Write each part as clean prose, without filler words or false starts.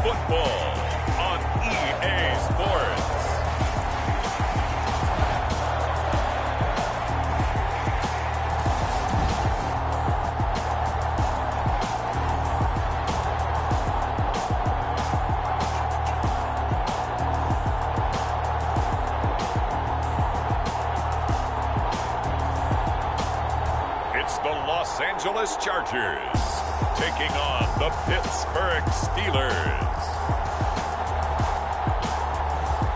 football on EA Sports. It's the Los Angeles Chargers taking on the Pittsburgh Steelers.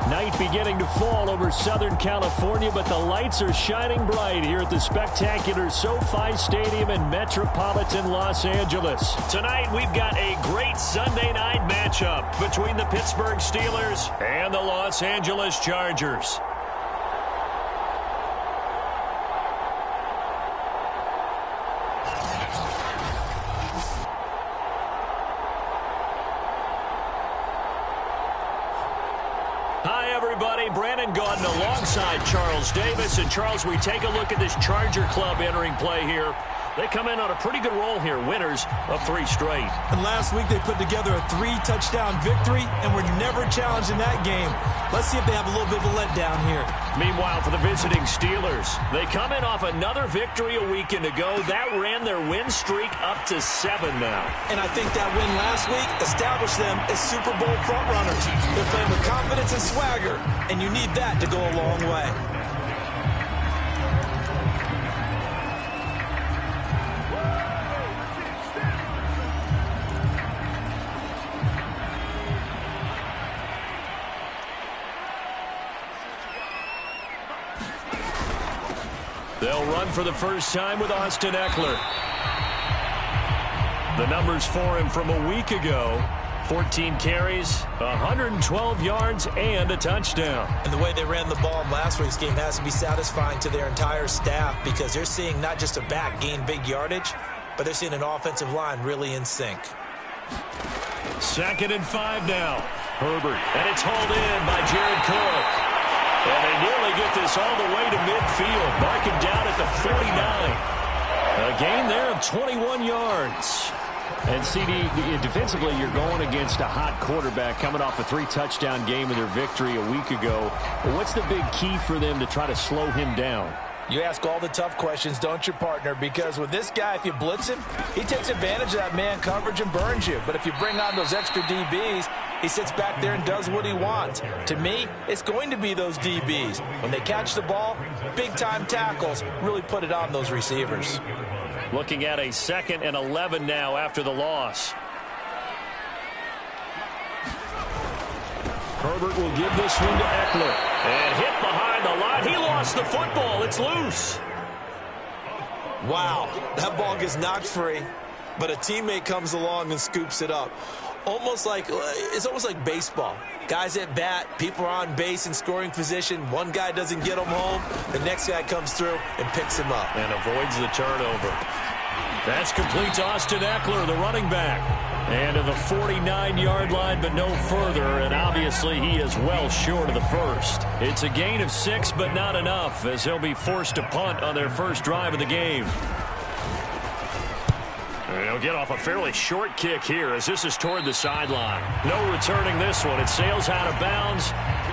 Night beginning to fall over Southern California, but the lights are shining bright here at the spectacular SoFi Stadium in metropolitan Los Angeles. Tonight, we've got a great Sunday night matchup between the Pittsburgh Steelers and the Los Angeles Chargers. Hi, everybody. Brandon Gaudin alongside Charles Davis. And, Charles, we take a look at this Charger club entering play here. They come in on a pretty good roll here, winners of 3 straight. And last week they put together a 3-touchdown victory, and were never challenged in that game. Let's see if they have a little bit of a letdown here. Meanwhile, for the visiting Steelers, they come in off another victory a weekend ago. That ran their win streak up to 7 now. And I think that win last week established them as Super Bowl frontrunners. They're playing with confidence and swagger, and you need that to go a long way. They'll run for the first time with Austin Eckler. The numbers for him from a week ago: 14 carries, 112 yards, and a touchdown. And the way they ran the ball in last week's game has to be satisfying to their entire staff, because they're seeing not just a back gain big yardage, but they're seeing an offensive line really in sync. 2nd and 5 now. Herbert, and it's hauled in by Jared Cook. And they nearly get this all the way to midfield, marking down at the 49. A gain there of 21 yards. And, CD, defensively, you're going against a hot quarterback coming off a 3-touchdown game in their victory a week ago. What's the big key for them to try to slow him down? You ask all the tough questions, don't you, partner? Because with this guy, if you blitz him, he takes advantage of that man coverage and burns you. But if you bring on those extra DBs, he sits back there and does what he wants. To me, it's going to be those DBs. When they catch the ball, big-time tackles really put it on those receivers. Looking at a 2nd and 11 now after the loss. Herbert will give this one to Eckler. And hit behind the line. He lost the football. It's loose. Wow, that ball gets knocked free, but a teammate comes along and scoops it up. It's almost like baseball. Guys at bat, people are on base in scoring position. One guy doesn't get him home. The next guy comes through and picks him up. And avoids the turnover. That's complete to Austin Eckler, the running back. And to the 49-yard line, but no further. And obviously he is well short of the first. It's a gain of 6, but not enough, as they'll be forced to punt on their first drive of the game. They'll get off a fairly short kick here, as this is toward the sideline. No returning this one. It sails out of bounds,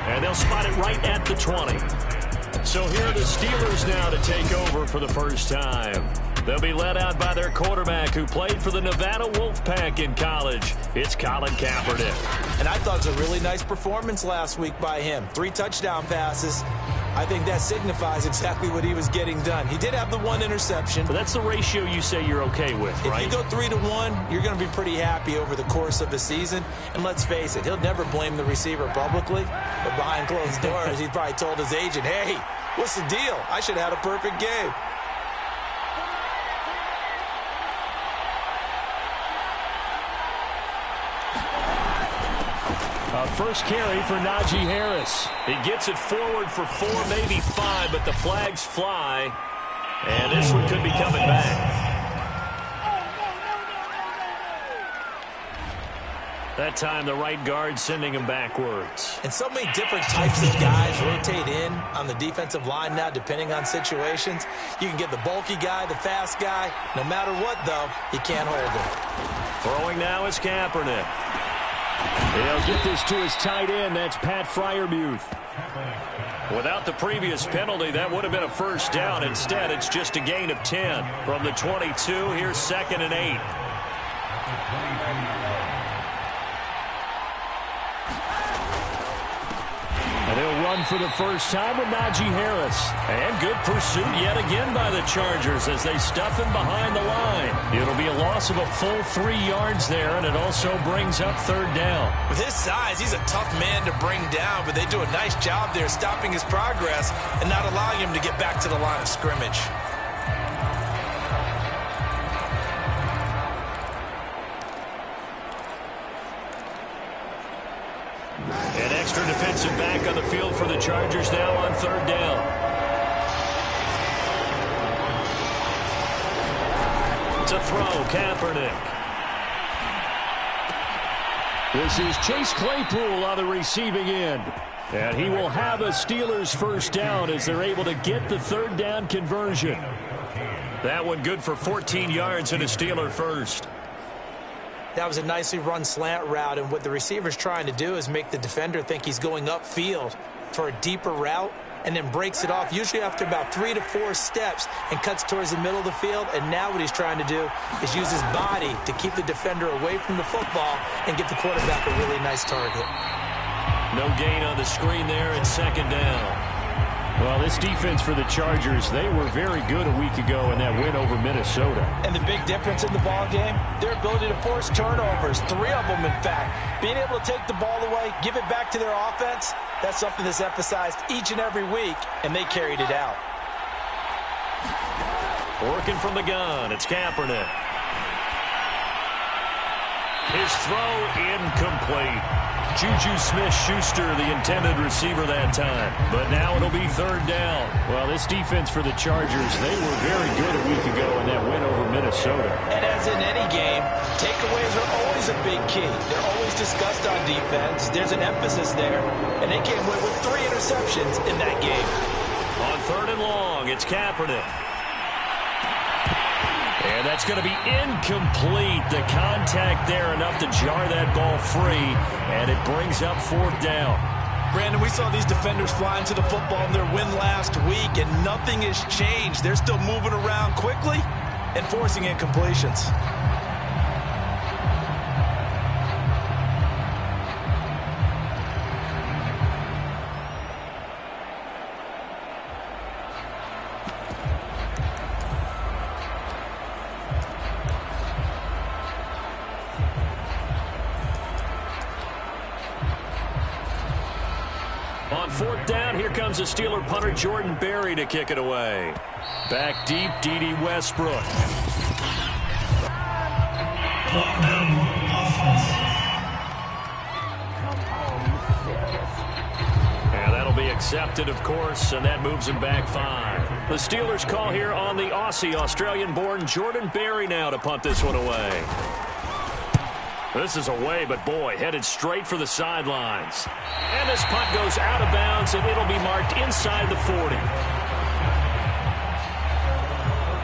and they'll spot it right at the 20. So here are the Steelers now to take over for the first time. They'll be led out by their quarterback, who played for the Nevada Wolfpack in college. It's Colin Kaepernick. And I thought it was a really nice performance last week by him. 3 touchdown passes. I think that signifies exactly what he was getting done. He did have the 1 interception. But that's the ratio you say you're okay with, right? If you go 3-to-1, you're going to be pretty happy over the course of the season. And let's face it, he'll never blame the receiver publicly. But behind closed doors, he probably told his agent, hey, what's the deal? I should have had a perfect game. First carry for Najee Harris. He gets it forward for 4, maybe 5, but the flags fly. And this one could be coming back. That time, the right guard sending him backwards. And so many different types of guys rotate in on the defensive line now, depending on situations. You can get the bulky guy, the fast guy. No matter what, though, you can't hold him. Throwing now is Kaepernick. He'll get this to his tight end. That's Pat Freiermuth. Without the previous penalty, that would have been a first down. Instead, it's just a gain of 10. From the 22, here's 2nd and 8. And he'll run for the first time with Najee Harris. And good pursuit yet again by the Chargers as they stuff him behind the line. It'll be a loss of a full 3 yards there, and it also brings up 3rd down. With his size, he's a tough man to bring down, but they do a nice job there stopping his progress and not allowing him to get back to the line of scrimmage. An extra defensive back on the field for the Chargers now on 3rd down. To throw, Kaepernick. This is Chase Claypool on the receiving end. And he will have a Steelers first down as they're able to get the 3rd down conversion. That one good for 14 yards and a Steeler first. That was a nicely run slant route, and what the receiver's trying to do is make the defender think he's going upfield for a deeper route and then breaks it off, usually after about 3 to 4 steps, and cuts towards the middle of the field. And now what he's trying to do is use his body to keep the defender away from the football and give the quarterback a really nice target. No gain on the screen there, and 2nd down. Well, this defense for the Chargers, they were very good a week ago in that win over Minnesota. And the big difference in the ball game, their ability to force turnovers, 3 of them, in fact. Being able to take the ball away, give it back to their offense, that's something that's emphasized each and every week, and they carried it out. Working from the gun, it's Kaepernick. His throw incomplete. Juju Smith-Schuster, the intended receiver that time. But now it'll be 3rd down. Well, this defense for the Chargers, they were very good a week ago in that win over Minnesota. And as in any game, takeaways are always a big key. They're always discussed on defense. There's an emphasis there. And they came away with 3 interceptions in that game. On 3rd and long, it's Kaepernick. And that's going to be incomplete. The contact there enough to jar that ball free, and it brings up 4th down. Brandon, we saw these defenders flying to the football in their win last week, and nothing has changed. They're still moving around quickly and forcing incompletions. On 4th down, here comes the Steeler punter Jordan Berry to kick it away. Back deep, D.D. Westbrook. And that'll be accepted, of course, and that moves him back 5. The Steelers call here on the Aussie, Australian-born Jordan Berry now to punt this one away. This is away, but boy, headed straight for the sidelines. And this punt goes out of bounds, and it'll be marked inside the 40.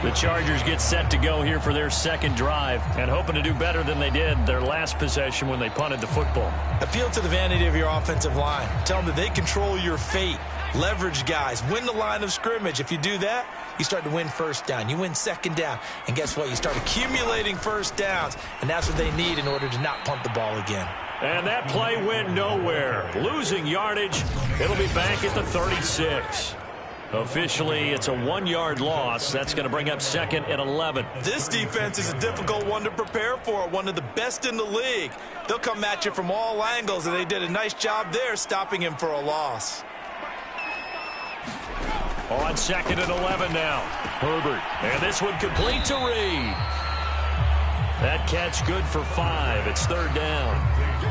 The Chargers get set to go here for their 2nd drive and hoping to do better than they did their last possession when they punted the football. Appeal to the vanity of your offensive line. Tell them that they control your fate. Leverage guys. Win the line of scrimmage. If you do that, you start to win 1st down. You win 2nd down. And guess what? You start accumulating 1st downs. And that's what they need in order to not punt the ball again. And that play went nowhere. Losing yardage. It'll be back at the 36. Officially, it's a 1-yard loss. That's going to bring up 2nd and 11. This defense is a difficult one to prepare for. One of the best in the league. They'll come at you from all angles, and they did a nice job there stopping him for a loss. On 2nd and 11 now. Herbert. And this one complete to Reed. That catch good for 5. It's 3rd down.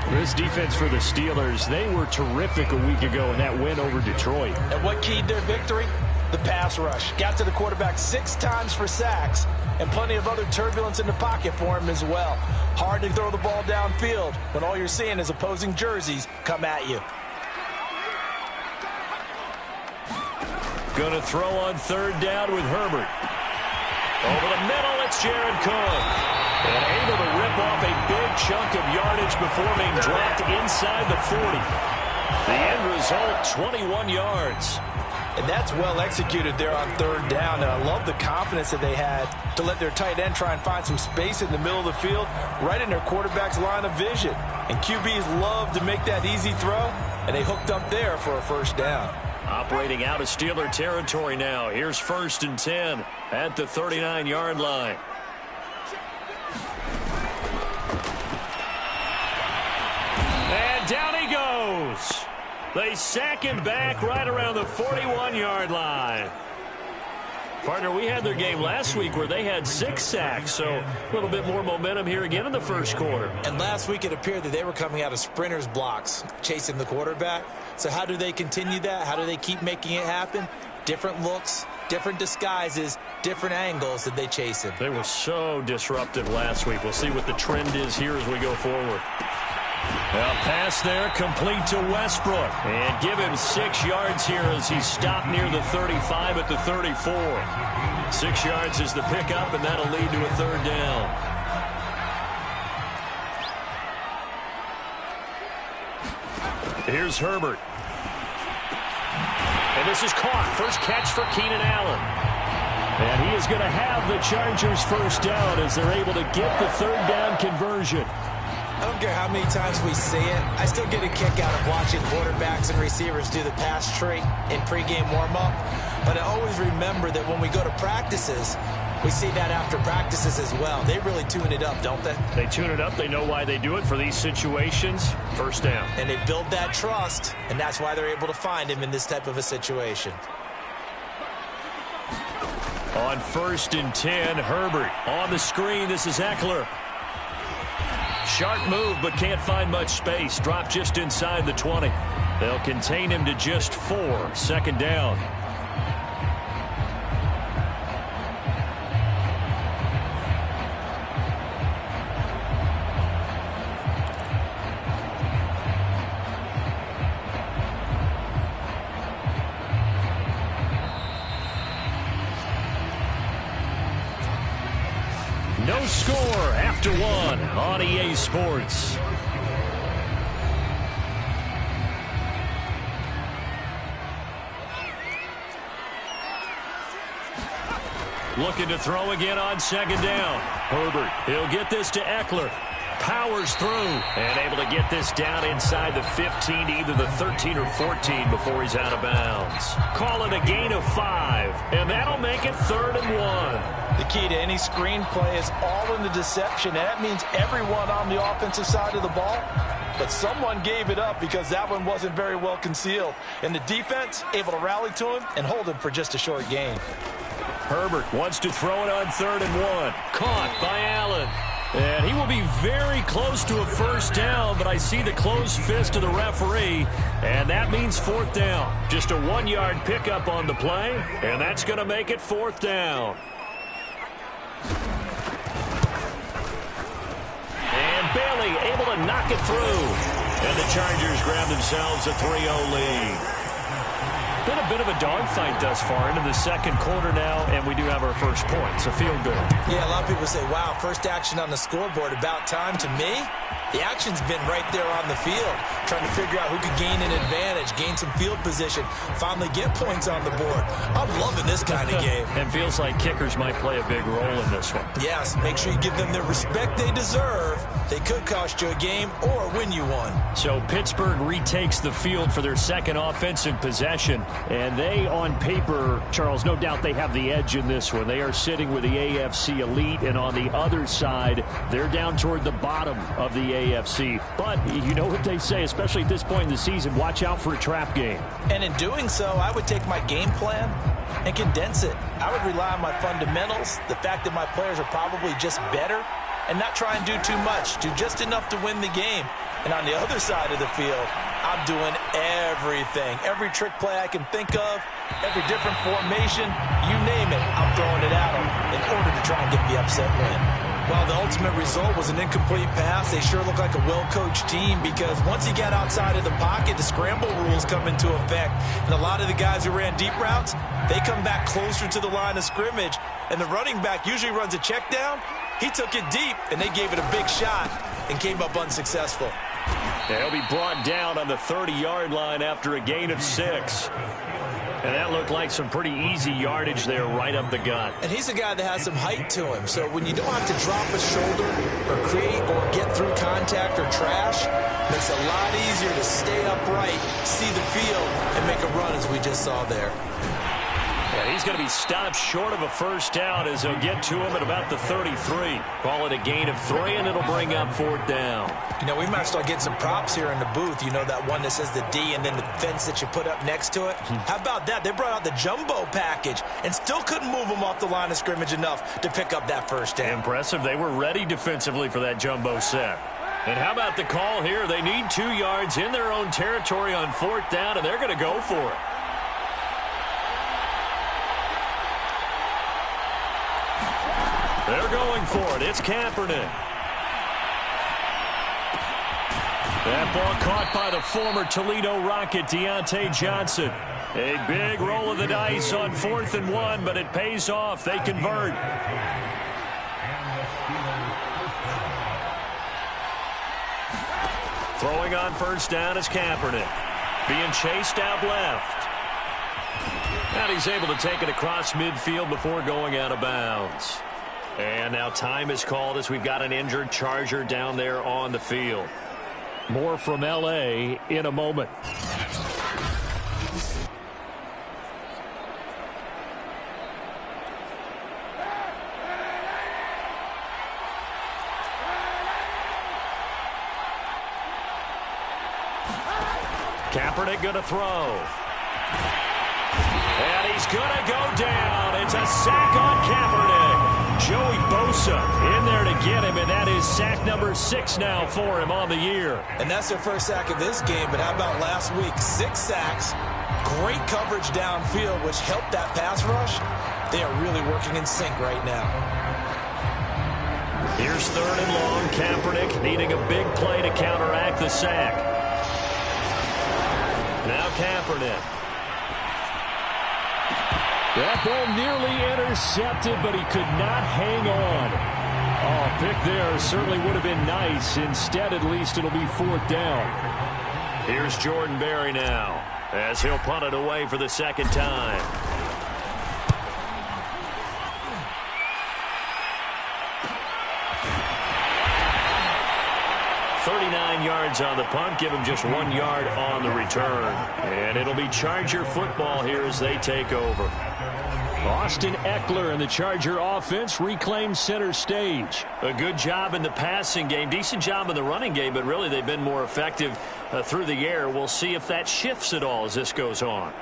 This defense for the Steelers, they were terrific a week ago in that win over Detroit. And what keyed their victory? The pass rush. Got to the quarterback 6 times for sacks, and plenty of other turbulence in the pocket for him as well. Hard to throw the ball downfield when all you're seeing is opposing jerseys come at you. Going to throw on 3rd down with Herbert. Over the middle, it's Jared Cook. And able to rip off a big chunk of yardage before being dropped inside the 40. The end result, 21 yards. And that's well executed there on third down. And I love the confidence that they had to let their tight end try and find some space in the middle of the field, right in their quarterback's line of vision. And QBs love to make that easy throw, and they hooked up there for a first down. Operating out of Steeler territory now. Here's 1st and 10 at the 39-yard line. And down he goes. They sack him back right around the 41-yard line. Partner, we had their game last week where they had 6 sacks, so a little bit more momentum here again in the first quarter. And last week it appeared that they were coming out of sprinters blocks, chasing the quarterback. So how do they continue that? How do they keep making it happen? Different looks, different disguises, different angles that they chase him. They were so disruptive last week. We'll see what the trend is here as we go forward. A pass there complete to Westbrook. And give him 6 yards here as he's stopped near the 35 at the 34. 6 yards is the pickup, and that'll lead to a third down. Here's Herbert. And this is caught. First catch for Keenan Allen. And he is going to have the Chargers first down as they're able to get the third down conversion. I don't care how many times we see it. I still get a kick out of watching quarterbacks and receivers do the pass tree in pregame warm-up. But I always remember that when we go to practices, we see that after practices as well. They really tune it up, don't they? They tune it up. They know why they do it for these situations. First down. And they build that trust, and that's why they're able to find him in this type of a situation. On 1st and 10, Herbert. On the screen, this is Eckler. Sharp move, but can't find much space. Dropped just inside the 20. They'll contain him to just 4. Second down. No score after 1 on EA Sports. Looking to throw again on second down. Herbert, he'll get this to Eckler. Powers through and able to get this down inside the 15 to either the 13 or 14 before he's out of bounds. Call it a gain of 5, and that'll make it 3rd and 1. The key to any screenplay is all in the deception, and that means everyone on the offensive side of the ball. But someone gave it up because that one wasn't very well concealed. And the defense able to rally to him and hold him for just a short gain. Herbert wants to throw it on 3rd and 1. Caught by Allen. And he will be very close to a first down, but I see the closed fist of the referee, and that means 4th down. Just a 1-yard pickup on the play, and that's going to make it 4th down. And Bailey able to knock it through. And the Chargers grab themselves a 3-0 lead. Been a bit of a dogfight thus far into the second quarter now, and we do have our first point, so feel good. Yeah, a lot of people say, wow, first action on the scoreboard, about time. To me, the action's been right there on the field, trying to figure out who could gain an advantage, gain some field position, finally get points on the board. I'm loving this kind of game. And feels like kickers might play a big role in this one. Yes, make sure you give them the respect they deserve. They could cost you a game or win you one. So Pittsburgh retakes the field for their second offensive possession. And they, on paper, Charles, no doubt they have the edge in this one. They are sitting with the AFC elite, and on the other side, they're down toward the bottom of the AFC. But you know what they say, especially at this point in the season, watch out for a trap game. And in doing so, I would take my game plan and condense it. I would rely on my fundamentals, the fact that my players are probably just better, and not try and do too much, do just enough to win the game. And on the other side of the field, I'm doing everything. Every trick play I can think of, every different formation, you name it, I'm throwing it at them in order to try and get the upset win. Well, the ultimate result was an incomplete pass. They sure look like a well-coached team because once he got outside of the pocket, the scramble rules come into effect. And a lot of the guys who ran deep routes, they come back closer to the line of scrimmage. And the running back usually runs a check down. He took it deep, and they gave it a big shot and came up unsuccessful. They'll be brought down on the 30-yard line after a gain of 6. And that looked like some pretty easy yardage there right up the gut. And he's a guy that has some height to him. So when you don't have to drop a shoulder or create or get through contact or trash, it makes it a lot easier to stay upright, see the field, and make a run as we just saw there. And he's going to be stopped short of a first down as they'll get to him at about the 33. Call it a gain of 3, and it'll bring up 4th down. You know, we might start getting some props here in the booth. You know, that one that says the D and then the fence that you put up next to it? How about that? They brought out the jumbo package and still couldn't move them off the line of scrimmage enough to pick up that first down. Impressive. They were ready defensively for that jumbo set. And how about the call here? They need 2 yards in their own territory on 4th down, and they're going to go for it. They're going for it. It's Kaepernick. That ball caught by the former Toledo Rocket, Deontay Johnson. A big roll of the dice on 4th and 1, but it pays off. They convert. Throwing on first down is Kaepernick. Being chased out left. And he's able to take it across midfield before going out of bounds. And now time is called as we've got an injured Charger down there on the field. More from L.A. in a moment. Kaepernick going to throw. And he's going to go down. It's a sack on Kaepernick. Joey Bosa in there to get him, and that is sack number 6 now for him on the year. And that's their first sack of this game, but how about last week? 6 sacks, great coverage downfield, which helped that pass rush. They are really working in sync right now. Here's 3rd and long. Kaepernick needing a big play to counteract the sack. Now Kaepernick. That ball nearly intercepted, but he could not hang on. Oh, pick there certainly would have been nice. Instead, at least, it'll be 4th down. Here's Jordan Berry now, as he'll punt it away for the 2nd time. Yards on the punt, give him just 1 yard on the return. And it'll be Charger football here as they take over. Austin Eckler and the Charger offense reclaim center stage. A good job in the passing game, decent job in the running game, but really they've been more effective through the air. We'll see if that shifts at all as this goes on.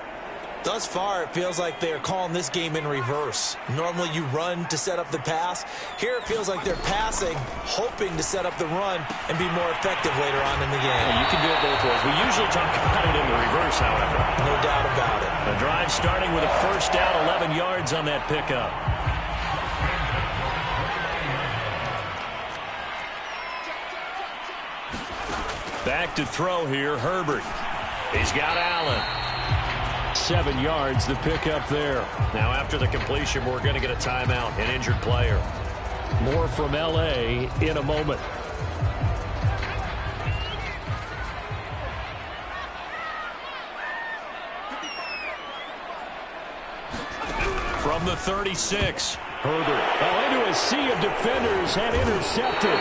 Thus far, it feels like they're calling this game in reverse. Normally, you run to set up the pass. Here, it feels like they're passing, hoping to set up the run and be more effective later on in the game. You can do it both ways. We usually talk about it in the reverse, however. No doubt about it. The drive starting with a first down, 11 yards on that pickup. Back to throw here, Herbert. He's got Allen. 7 yards, the pickup there. Now, after the completion, we're going to get a timeout, an injured player. More from L.A. in a moment. From the 36, Herbert. Into a sea of defenders and intercepted.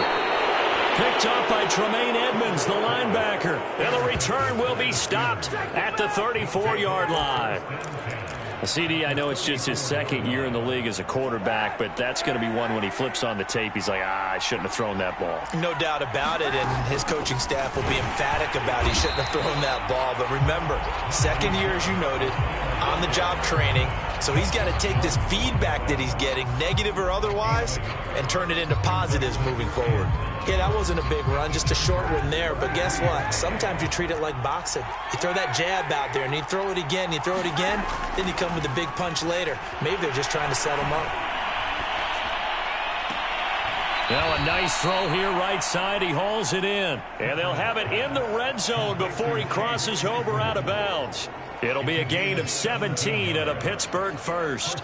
Picked up by Tremaine Edmonds, the linebacker. And the return will be stopped at the 34-yard line. CD, I know it's just his 2nd year in the league as a quarterback, but that's going to be one when he flips on the tape. He's like, I shouldn't have thrown that ball. No doubt about it, and his coaching staff will be emphatic about he shouldn't have thrown that ball. But remember, 2nd year, as you noted, on-the-job training. So he's got to take this feedback that he's getting, negative or otherwise, and turn it into positives moving forward. Yeah, that wasn't a big run, just a short one there. But guess what? Sometimes you treat it like boxing. You throw that jab out there, and you throw it again, you throw it again, then you come with a big punch later. Maybe they're just trying to set him up. Now a nice throw here right side. He hauls it in. And they'll have it in the red zone before he crosses over out of bounds. It'll be a gain of 17 and a Pittsburgh first.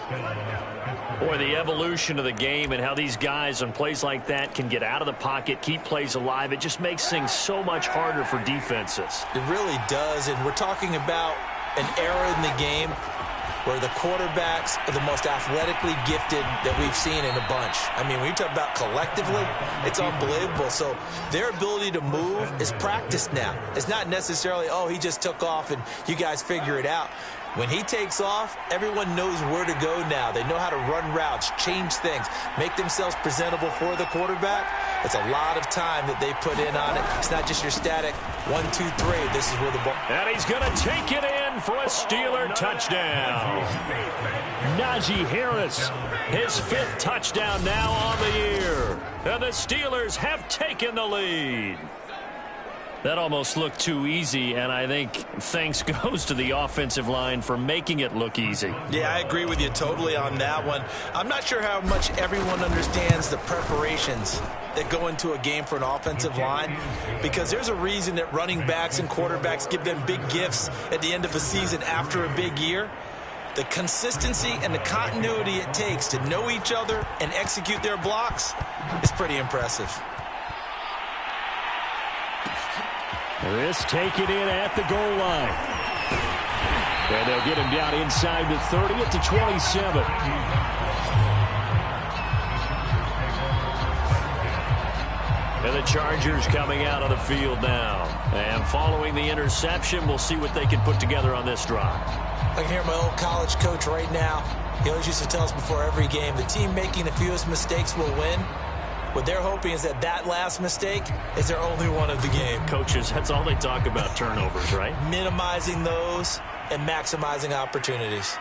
Boy, the evolution of the game and how these guys on plays like that can get out of the pocket, keep plays alive, it just makes things so much harder for defenses. It really does, and we're talking about an era in the game where the quarterbacks are the most athletically gifted that we've seen in a bunch. I mean, when you talk about collectively, it's unbelievable. So their ability to move is practiced now. It's not necessarily, oh, he just took off and you guys figure it out. When he takes off, everyone knows where to go now. They know how to run routes, change things, make themselves presentable for the quarterback. It's a lot of time that they put in on it. It's not just your static 1, 2, 3. This is where the ball. And he's going to take it in for a Steeler touchdown. Najee Harris, his 5th touchdown now on the year. And the Steelers have taken the lead. That almost looked too easy, and I think thanks goes to the offensive line for making it look easy. Yeah, I agree with you totally on that one. I'm not sure how much everyone understands the preparations that go into a game for an offensive line, because there's a reason that running backs and quarterbacks give them big gifts at the end of a season after a big year. The consistency and the continuity it takes to know each other and execute their blocks is pretty impressive. This take it in at the goal line. And they'll get him down inside the 30 at the 27. And the Chargers coming out on the field now. And following the interception, we'll see what they can put together on this drive. I can hear my old college coach right now. He always used to tell us before every game, the team making the fewest mistakes will win. What they're hoping is that that last mistake is their only one of the game. Coaches, that's all they talk about, turnovers, right? Minimizing those and maximizing opportunities.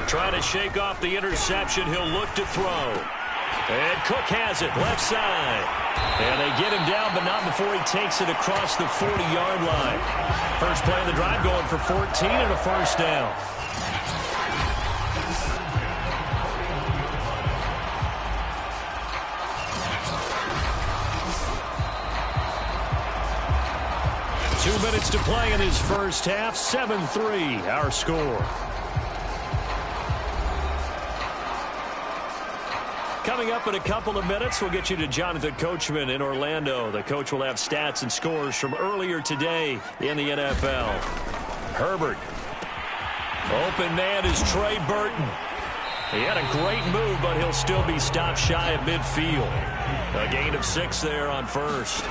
Trying to shake off the interception. He'll look to throw. And Cook has it, left side. And they get him down, but not before he takes it across the 40-yard line. First play of the drive going for 14 and a first down. Two minutes to play in his first half. 7-3, our score. Coming up in a couple of minutes, we'll get you to Jonathan Coachman in Orlando. The coach will have stats and scores from earlier today in the NFL. Herbert. Open man is Trey Burton. He had a great move, but he'll still be stopped shy of midfield. A gain of 6 there on first.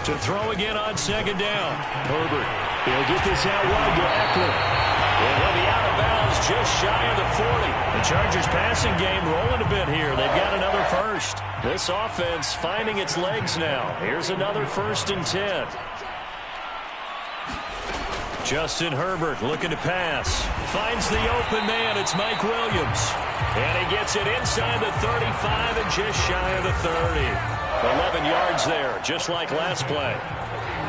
To throw again on second down. Herbert. He'll get this out wide to Eckler. And he'll be out of bounds just shy of the 40. The Chargers passing game rolling a bit here. They've got another first. This offense finding its legs now. Here's another 1st and 10. Justin Herbert looking to pass. Finds the open man. It's Mike Williams. And he gets it inside the 35 and just shy of the 30. 11 yards there, just like last play.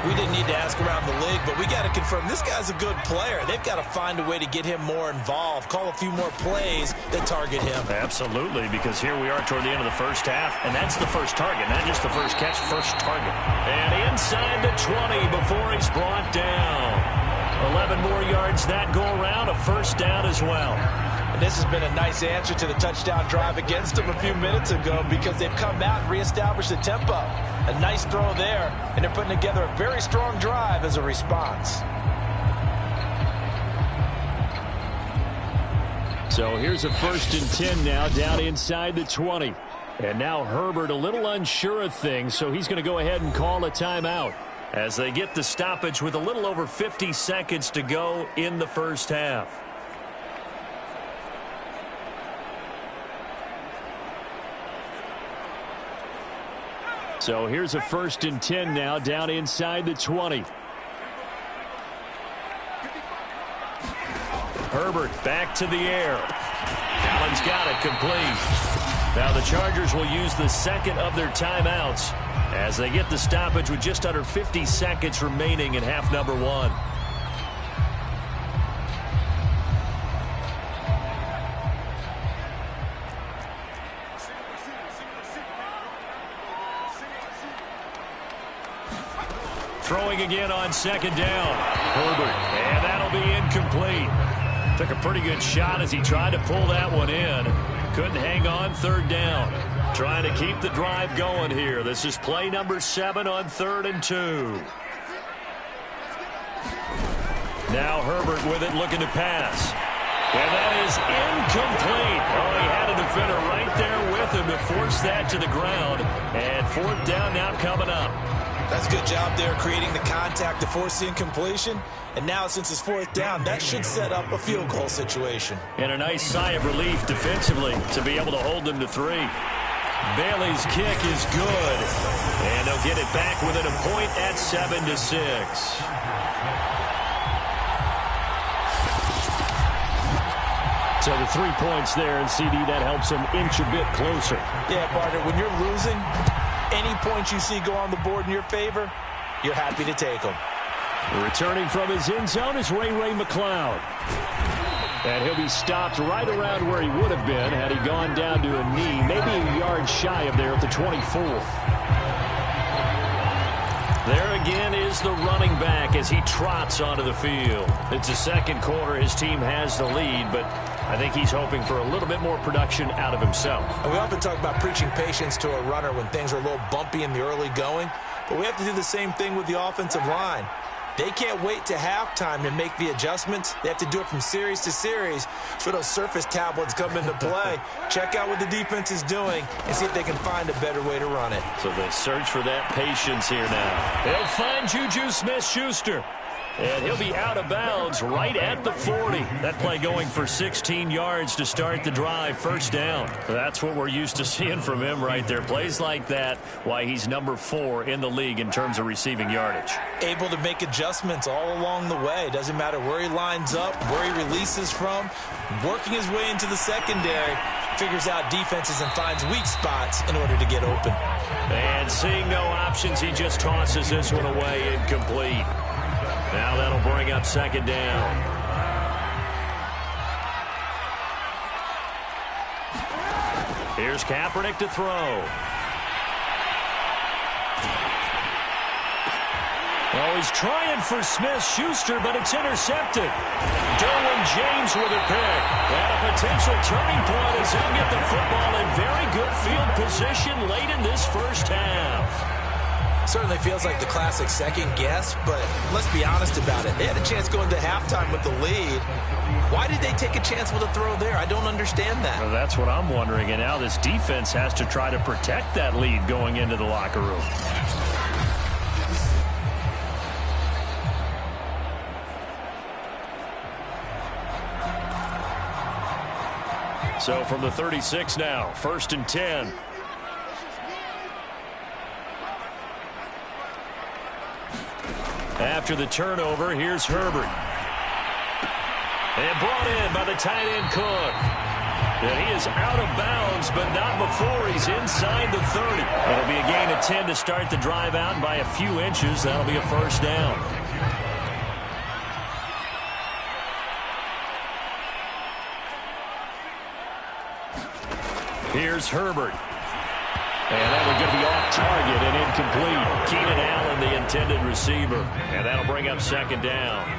We didn't need to ask around the league, but we got to confirm this guy's a good player. They've got to find a way to get him more involved, call a few more plays that target him. Absolutely, because here we are toward the end of the first half, and that's the first target, not just the first catch, first target. And inside the 20 before he's brought down. 11 more yards that go around, a first down as well. And this has been a nice answer to the touchdown drive against them a few minutes ago, because they've come out and reestablished the tempo. A nice throw there, and they're putting together a very strong drive as a response. So here's a 1st and 10 now, down inside the 20. And now Herbert a little unsure of things, so he's going to go ahead and call a timeout as they get the stoppage with a little over 50 seconds to go in the first half. So here's a 1st and 10 now, down inside the 20. Herbert back to the air. Allen's got it complete. Now the Chargers will use the second of their timeouts as they get the stoppage with just under 50 seconds remaining in half number 1. throwing again on second down. Herbert. And that'll be incomplete. Took a pretty good shot as he tried to pull that one in. Couldn't hang on third down. Trying to keep the drive going here. This is play number 7 on 3rd and 2. Now Herbert with it, looking to pass. And that is incomplete. Oh, he had a defender right there with him to force that to the ground. And 4th down now coming up. That's a good job there creating the contact to force the incompletion. And now since it's 4th down, that should set up a field goal situation. And a nice sigh of relief defensively to be able to hold them to 3. Bailey's kick is good. And they'll get it back within a point at 7-6. So the 3 points there, and CD, that helps them inch a bit closer. Yeah, partner, when you're losing, any points you see go on the board in your favor, you're happy to take them. Returning from his end zone is Ray McLeod. And he'll be stopped right around where he would have been had he gone down to a knee, maybe a yard shy of there at the 24. There again is the running back as he trots onto the field. It's the second quarter. His team has the lead, but I think he's hoping for a little bit more production out of himself. And we often talk about preaching patience to a runner when things are a little bumpy in the early going, but we have to do the same thing with the offensive line. They can't wait to halftime to make the adjustments. They have to do it from series to series so those surface tablets come into play. Check out what the defense is doing and see if they can find a better way to run it. So they search for that patience here now. They'll find Juju Smith-Schuster. And he'll be out of bounds right at the 40. That play going for 16 yards to start the drive. 1st down. That's what we're used to seeing from him right there. Plays like that, why he's number 4 in the league in terms of receiving yardage. Able to make adjustments all along the way. Doesn't matter where he lines up, where he releases from. Working his way into the secondary. Figures out defenses and finds weak spots in order to get open. And seeing no options, he just tosses this one away incomplete. Now that'll bring up 2nd down. Here's Kaepernick to throw. Oh, he's trying for Smith-Schuster, but it's intercepted. Derwin James with a pick. And a potential turning point as he'll get the football in very good field position late in this 1st half. Certainly feels like the classic second guess, but let's be honest about it. They had a chance going to halftime with the lead. Why did they take a chance with a throw there? I don't understand that. Well, that's what I'm wondering, and now this defense has to try to protect that lead going into the locker room. So from the 36 now, 1st and 10. After the turnover, here's Herbert. And brought in by the tight end Cook. And he is out of bounds, but not before he's inside the 30. It'll be a gain of 10 to start the drive out by a few inches. That'll be a 1st down. Here's Herbert. And that one going to be off target and incomplete. Keenan Allen, the intended receiver. And that'll bring up 2nd down.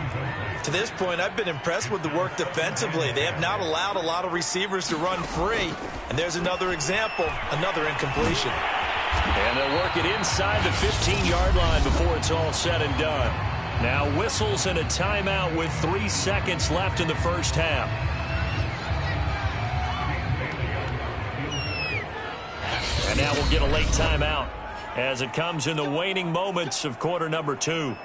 To this point, I've been impressed with the work defensively. They have not allowed a lot of receivers to run free. And there's another example, another incompletion. And they'll work it inside the 15-yard line before it's all said and done. Now whistles and a timeout with 3 seconds left in the 1st half. And now we'll get a late timeout as it comes in the waning moments of quarter number 2. And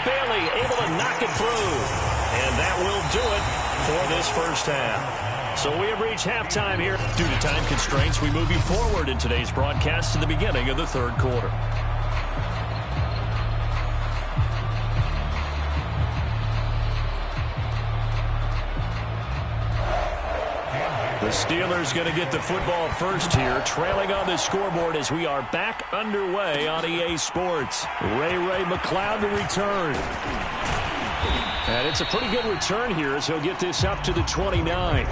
Bailey able to knock it through. And that will do it for this 1st half. So we have reached halftime here. Due to time constraints, we move you forward in today's broadcast to the beginning of the 3rd quarter. The Steelers going to get the football first here, trailing on the scoreboard as we are back underway on EA Sports. Ray McCloud to return. And it's a pretty good return here as he'll get this up to the 29.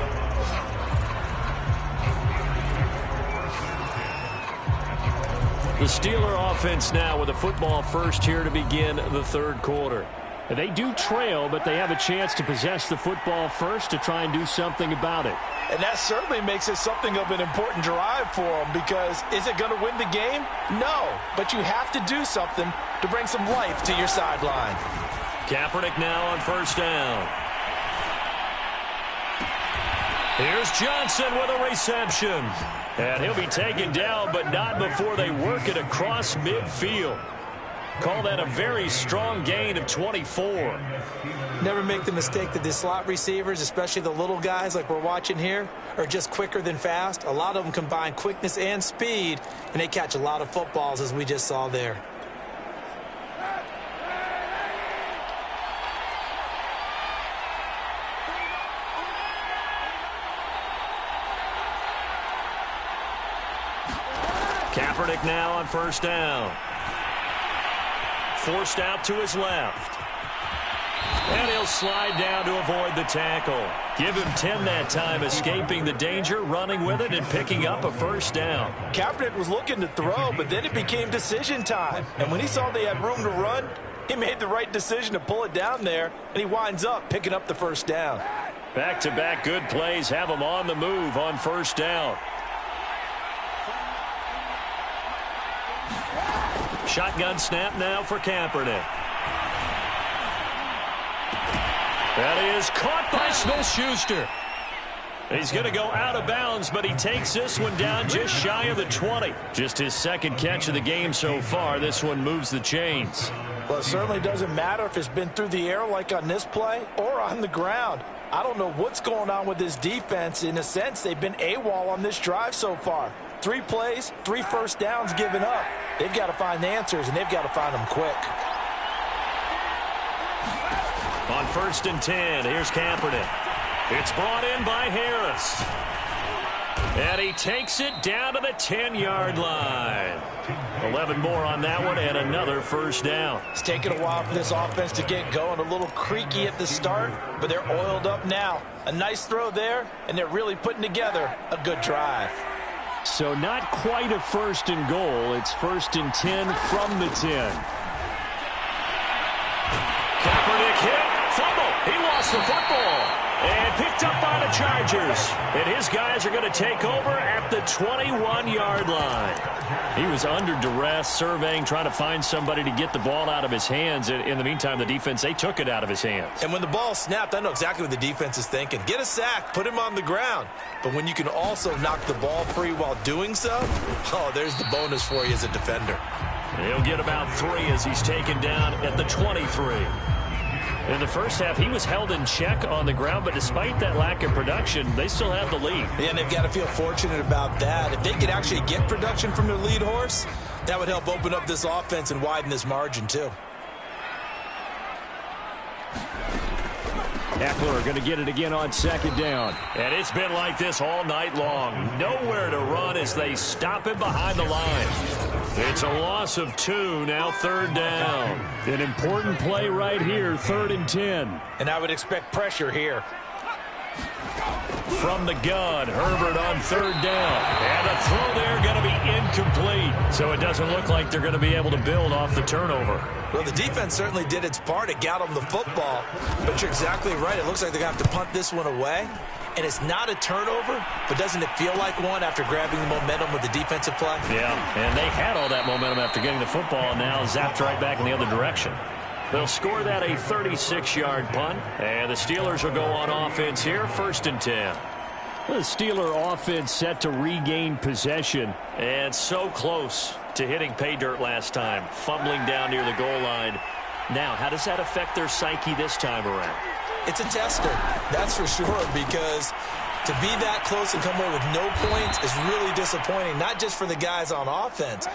The Steeler offense now with a football first here to begin the third quarter. They do trail, but they have a chance to possess the football first to try and do something about it. And that certainly makes it something of an important drive for them, because is it going to win the game? No, but you have to do something to bring some life to your sideline. Kaepernick now on first down. Here's Johnson with a reception. And he'll be taken down, but not before they work it across midfield. Call that a very strong gain of 24. Never make the mistake that the slot receivers, especially the little guys like we're watching here, are just quicker than fast. A lot of them combine quickness and speed, and they catch a lot of footballs, as we just saw there. Kaepernick now on first down. Forced out to his left. And he'll slide down to avoid the tackle. Give him 10 that time, escaping the danger, running with it, and picking up a first down. Kaepernick was looking to throw, but then it became decision time. And when he saw they had room to run, he made the right decision to pull it down there, and he winds up picking up the first down. Back-to-back good plays have him on the move on first down. Shotgun snap now for Kaepernick. That is caught by Smith-Schuster. He's going to go out of bounds, but he takes this one down just shy of the 20. Just his second catch of the game so far. This one moves the chains. Well, it certainly doesn't matter if it's been through the air like on this play or on the ground. I don't know what's going on with this defense. In a sense, they've been AWOL on this drive so far. 3 plays, 3 first downs given up. They've got to find answers, and they've got to find them quick. On first and 10, here's Kaepernick. It's brought in by Harris. And he takes it down to the 10-yard line. 11 more on that one, and another first down. It's taken a while for this offense to get going. A little creaky at the start, but they're oiled up now. A nice throw there, and they're really putting together a good drive. So not quite a first and goal. It's first and 10 from the 10. Kaepernick hit. Fumble. He lost the football. And picked up by the Chargers. And his guys are going to take over at the 21-yard line. He was under duress, surveying, trying to find somebody to get the ball out of his hands. In the meantime, the defense, they took it out of his hands. And when the ball snapped, I know exactly what the defense is thinking. Get a sack, put him on the ground. But when you can also knock the ball free while doing so, oh, there's the bonus for you as a defender. He'll get about 3 as he's taken down at the 23. In the first half, he was held in check on the ground, but despite that lack of production, they still have the lead. Yeah, and they've got to feel fortunate about that. If they could actually get production from their lead horse, that would help open up this offense and widen this margin, too. Eckler going to get it again on second down. And it's been like this all night long. Nowhere to run as they stop him behind the line. It's a loss of 2, now third down. An important play right here, 3rd and 10. And I would expect pressure here. From the gun, Herbert on 3rd down. And the throw there going to be incomplete. So it doesn't look like they're going to be able to build off the turnover. Well, the defense certainly did its part. It got them the football. But you're exactly right. It looks like they're going to have to punt this one away. And it's not a turnover, but doesn't it feel like one after grabbing the momentum with the defensive play? Yeah, and they had all that momentum after getting the football, and now zapped right back in the other direction. They'll score that a 36-yard punt, and the Steelers will go on offense here, 1st and 10. The Steeler offense set to regain possession, and so close to hitting pay dirt last time, fumbling down near the goal line. Now, how does that affect their psyche this time around? It's a tester, that's for sure, because to be that close and come away with no points is really disappointing, not just for the guys on offense,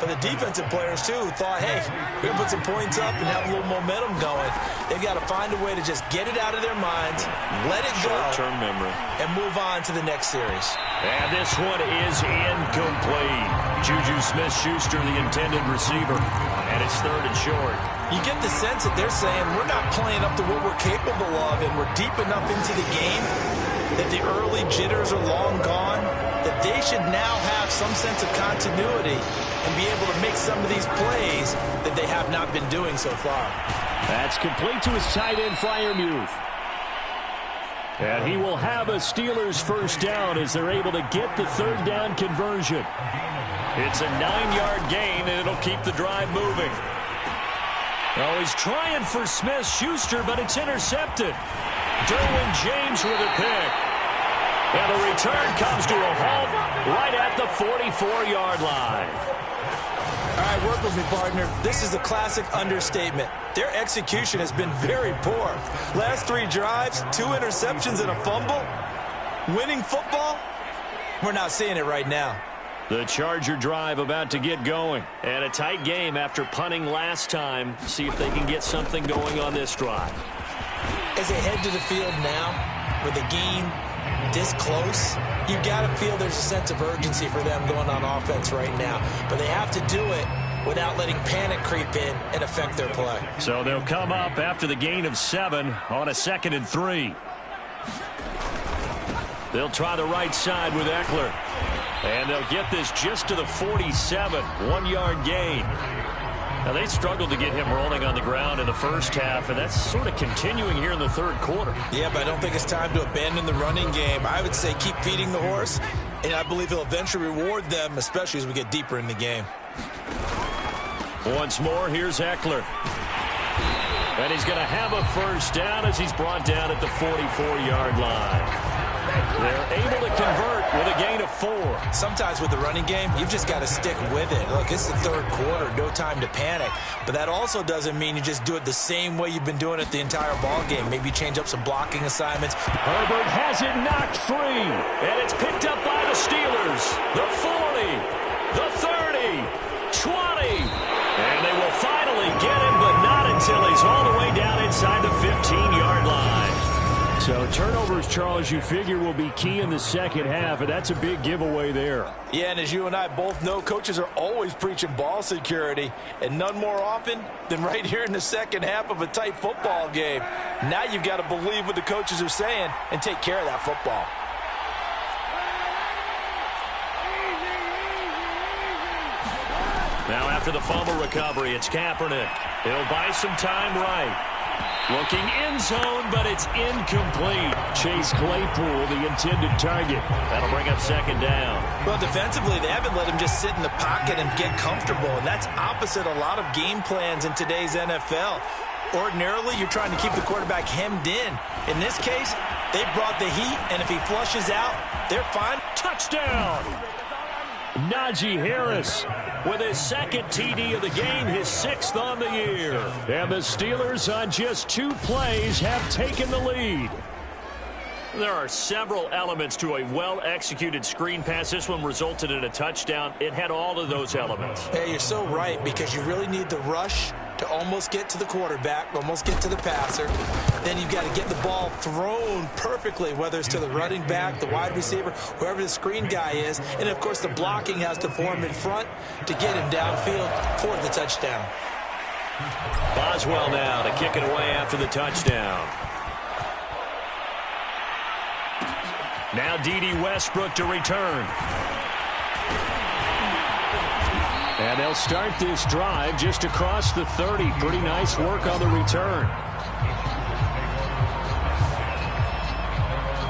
for the defensive players, too, who thought, hey, we're going to put some points up and have a little momentum going. They've got to find a way to just get it out of their minds, let it go, short-term memory, and move on to the next series. And this one is incomplete. Juju Smith-Schuster, the intended receiver, and it's third and short. You get the sense that they're saying we're not playing up to what we're capable of, and we're deep enough into the game that the early jitters are long gone, that they should now have some sense of continuity and be able to make some of these plays that they have not been doing so far. That's complete to his tight end, Freiermuth. And he will have a Steelers first down as they're able to get the third down conversion. It's a 9-yard gain, and it'll keep the drive moving. Oh, he's trying for Smith-Schuster, but it's intercepted. Derwin James with a pick. And the return comes to a halt right at the 44-yard line. All right, work with me, partner. This is a classic understatement. Their execution has been very poor. Last 3 drives, 2 interceptions and a fumble. Winning football? We're not seeing it right now. The Charger drive about to get going. And a tight game after punting last time. See if they can get something going on this drive. As they head to the field now, with the game this close, you've got to feel there's a sense of urgency for them going on offense right now. But they have to do it without letting panic creep in and affect their play. So they'll come up after the gain of 7 on a 2nd and 3. They'll try the right side with Eckler. And they'll get this just to the 47, 1-yard gain. Now, they struggled to get him rolling on the ground in the first half, and that's sort of continuing here in the third quarter. Yeah, but I don't think it's time to abandon the running game. I would say keep feeding the horse, and I believe he'll eventually reward them, especially as we get deeper in the game. Once more, here's Eckler. And he's going to have a first down as he's brought down at the 44-yard line. They're able to convert with a gain of 4. Sometimes with the running game, you've just got to stick with it. Look, it's the third quarter, no time to panic. But that also doesn't mean you just do it the same way you've been doing it the entire ball game. Maybe change up some blocking assignments. Herbert has it knocked free, and it's picked up by the Steelers. The 40, the 30, 20. And they will finally get him, but not until he's all the way down inside the 15-yard line. So turnovers, Charles, you figure will be key in the second half, and that's a big giveaway there. Yeah, and as you and I both know, coaches are always preaching ball security, and none more often than right here in the second half of a tight football game. Now you've got to believe what the coaches are saying and take care of that football. Now after the fumble recovery, it's Kaepernick. He'll buy some time right. Looking end zone, but it's incomplete. Chase Claypool, the intended target. That'll bring up second down. Well, defensively, they haven't let him just sit in the pocket and get comfortable, and that's opposite a lot of game plans in today's NFL. Ordinarily, you're trying to keep the quarterback hemmed in. In this case, they brought the heat, and if he flushes out, they're fine. Touchdown! Najee Harris with his 2nd TD of the game, his 6th on the year. And the Steelers on just 2 plays have taken the lead. There are several elements to a well-executed screen pass. This one resulted in a touchdown. It had all of those elements. Yeah, you're so right, because you really need the rush to almost get to the quarterback, almost get to the passer. Then you've got to get the ball thrown perfectly, whether it's to the running back, the wide receiver, whoever the screen guy is. And, of course, the blocking has to form in front to get him downfield for the touchdown. Boswell now to kick it away after the touchdown. Now D.D. Westbrook to return. And they'll start this drive just across the 30. Pretty nice work on the return.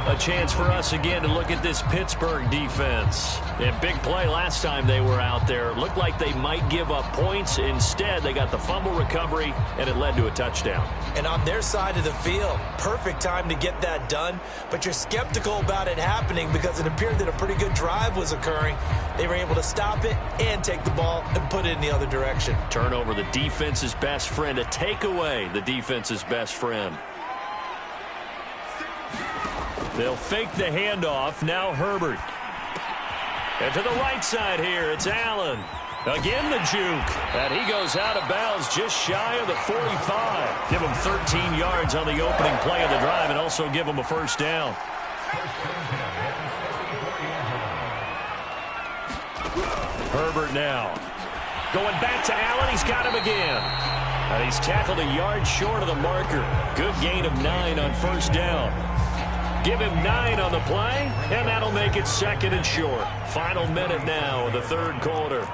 A chance for us again to look at this Pittsburgh defense. A big play last time they were out there. Looked like they might give up points. Instead, they got the fumble recovery, and it led to a touchdown. And on their side of the field, perfect time to get that done. But you're skeptical about it happening because it appeared that a pretty good drive was occurring. They were able to stop it and take the ball and put it in the other direction. Turnover, the defense's best friend. A takeaway, the defense's best friend. They'll fake the handoff. Now Herbert. And to the right side here, it's Allen. Again the juke. And he goes out of bounds just shy of the 45. Give him 13 yards on the opening play of the drive and also give him a first down. Herbert now. Going back to Allen. He's got him again. And he's tackled a yard short of the marker. Good gain of 9 on first down. Give him 9 on the play, and that'll make it 2nd and short. Final minute now of the 3rd quarter.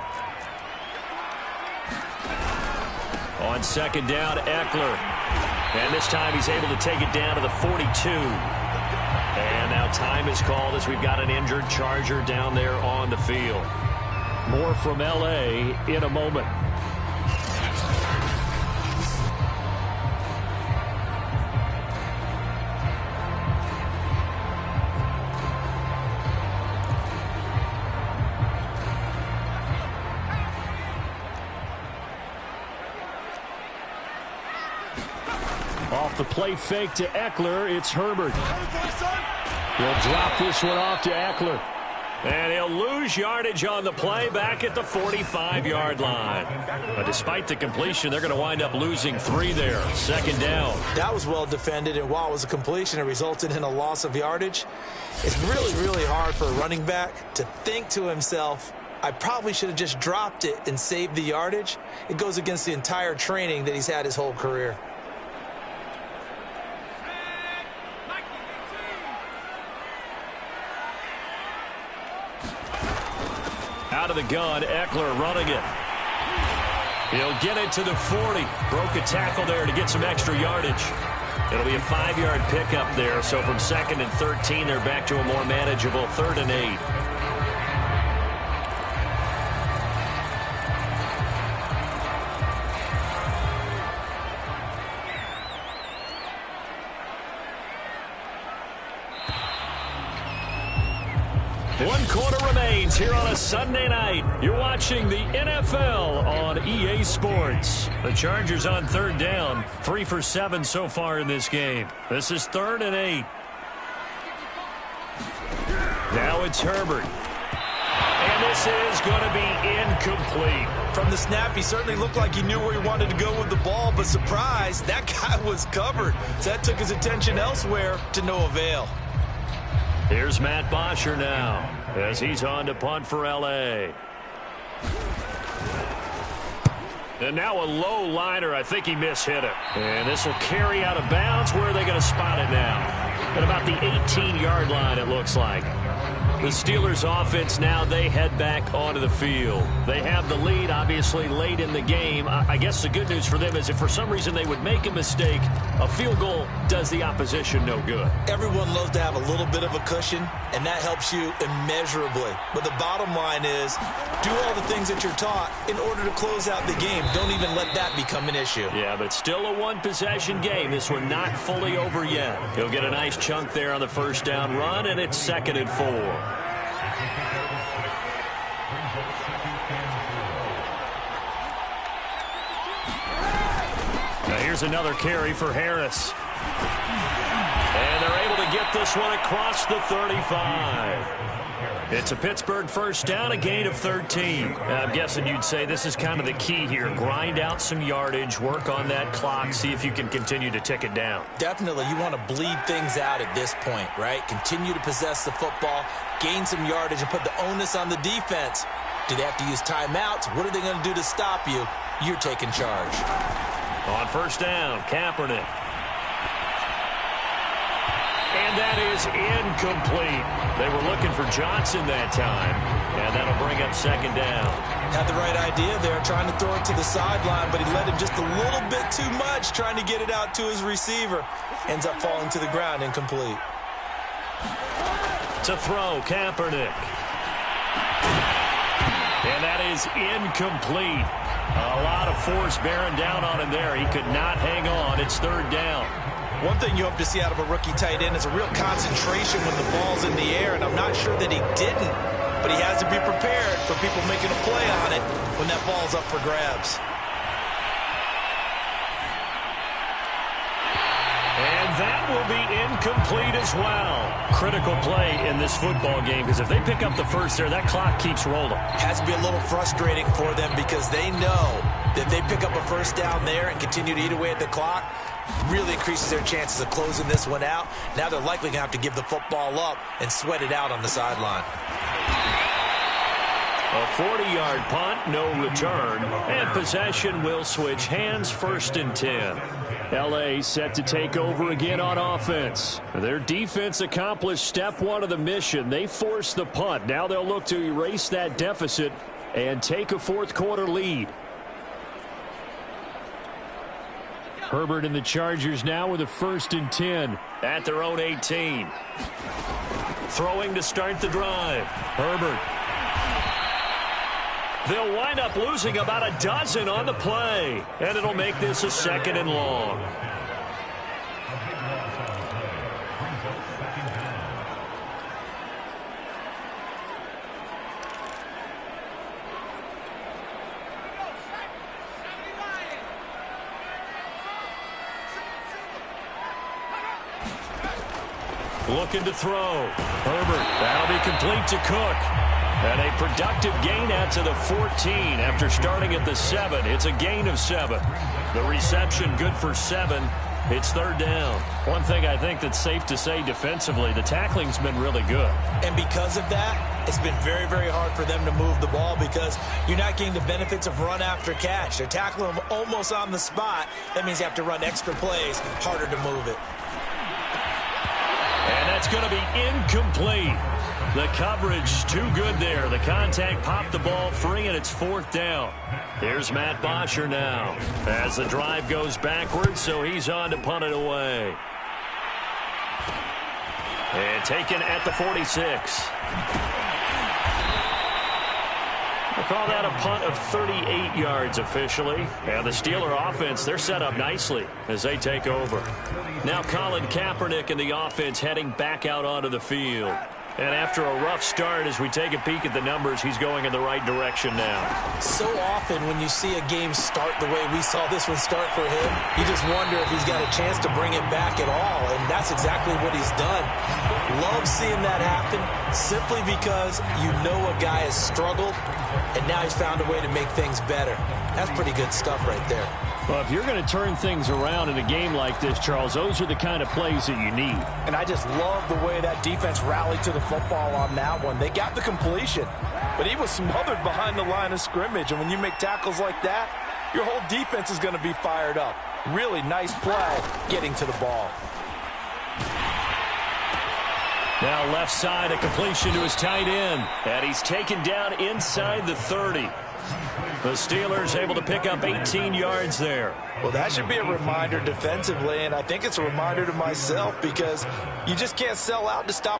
On 2nd down, Eckler. And this time he's able to take it down to the 42. And now time is called as we've got an injured Charger down there on the field. More from L.A. in a moment. Off the play fake to Eckler, it's Herbert. He'll drop this one off to Eckler. And he'll lose yardage on the play back at the 45-yard line. But despite the completion, they're going to wind up losing 3 there. 2nd down. That was well defended, and while it was a completion, it resulted in a loss of yardage. It's really, really hard for a running back to think to himself, I probably should have just dropped it and saved the yardage. It goes against the entire training that he's had his whole career. Out of the gun, Eckler running it. He'll get it to the 40. Broke a tackle there to get some extra yardage. It'll be a 5-yard pickup there. So from 2nd and 13, they're back to a more manageable 3rd and 8. One quarter remains here on a Sunday night. You're watching the NFL on EA Sports. The Chargers on 3rd down. 3 for 7 so far in this game. This is 3rd and 8. Now it's Herbert. And this is going to be incomplete. From the snap, he certainly looked like he knew where he wanted to go with the ball, but surprise, that guy was covered. So that took his attention elsewhere to no avail. Here's Matt Bosher now as he's on to punt for L.A. And now a low liner. I think he mishit it. And this will carry out of bounds. Where are they going to spot it now? At about the 18-yard line, it looks like. The Steelers offense now, they head back onto the field. They have the lead, obviously, late in the game. I guess the good news for them is if for some reason they would make a mistake, a field goal does the opposition no good. Everyone loves to have a little bit of a cushion, and that helps you immeasurably. But the bottom line is, do all the things that you're taught in order to close out the game. Don't even let that become an issue. Yeah, but still a one-possession game. This one not fully over yet. He'll get a nice chunk there on the 1st down run, and it's 2nd and 4. Now here's another carry for Harris. And they're able to get this one across the 35. It's a Pittsburgh 1st down, a gain of 13. I'm guessing you'd say this is kind of the key here. Grind out some yardage, work on that clock, see if you can continue to tick it down. Definitely, you want to bleed things out at this point, right? Continue to possess the football, gain some yardage, and put the onus on the defense. Do they have to use timeouts? What are they going to do to stop you? You're taking charge. On 1st down, Kaepernick. And that is incomplete. They were looking for Johnson that time, and that'll bring up 2nd down. Had the right idea there, trying to throw it to the sideline, but he let him just a little bit too much, trying to get it out to his receiver. Ends up falling to the ground, incomplete. To throw, Kaepernick. And that is incomplete. A lot of force bearing down on him there. He could not hang on. It's 3rd down. One thing you hope to see out of a rookie tight end is a real concentration when the ball's in the air, and I'm not sure that he didn't, but he has to be prepared for people making a play on it when that ball's up for grabs. And that will be incomplete as well. Critical play in this football game, because if they pick up the first there, that clock keeps rolling. Has to be a little frustrating for them because they know that they pick up a first down there and continue to eat away at the clock, really increases their chances of closing this one out. Now they're likely going to have to give the football up and sweat it out on the sideline. A 40-yard punt, no return, and possession will switch hands, 1st and 10. L.A. set to take over again on offense. Their defense accomplished step one of the mission. They forced the punt. Now they'll look to erase that deficit and take a fourth-quarter lead. Herbert and the Chargers now with a 1st and 10 at their own 18. Throwing to start the drive. Herbert. They'll wind up losing about a dozen on the play, and it'll make this a 2nd and long. Looking to throw. Herbert. That'll be complete to Cook. And a productive gain out to the 14 after starting at the 7. It's a gain of 7. The reception good for 7. It's 3rd down. One thing I think that's safe to say defensively, the tackling's been really good. And because of that, it's been very, very hard for them to move the ball because you're not getting the benefits of run after catch. They're tackling them almost on the spot. That means you have to run extra plays, harder to move it. And that's going to be incomplete. The coverage too good there. The contact popped the ball free, and it's 4th down. Here's Matt Bosher now as the drive goes backwards, so he's on to punt it away. And taken at the 46. We'll call that a punt of 38 yards officially. And the Steeler offense, they're set up nicely as they take over. Now Colin Kaepernick and the offense heading back out onto the field. And after a rough start, as we take a peek at the numbers, he's going in the right direction now. So often when you see a game start the way we saw this one start for him, you just wonder if he's got a chance to bring it back at all. And that's exactly what he's done. Love seeing that happen simply because you know a guy has struggled, and now he's found a way to make things better. That's pretty good stuff right there. Well, if you're going to turn things around in a game like this, Charles, those are the kind of plays that you need. And I just love the way that defense rallied to the football on that one. They got the completion, but he was smothered behind the line of scrimmage. And when you make tackles like that, your whole defense is going to be fired up. Really nice play getting to the ball. Now left side, a completion to his tight end. And he's taken down inside the 30. The Steelers able to pick up 18 yards there. Well, that should be a reminder defensively, and I think it's a reminder to myself because you just can't sell out to stop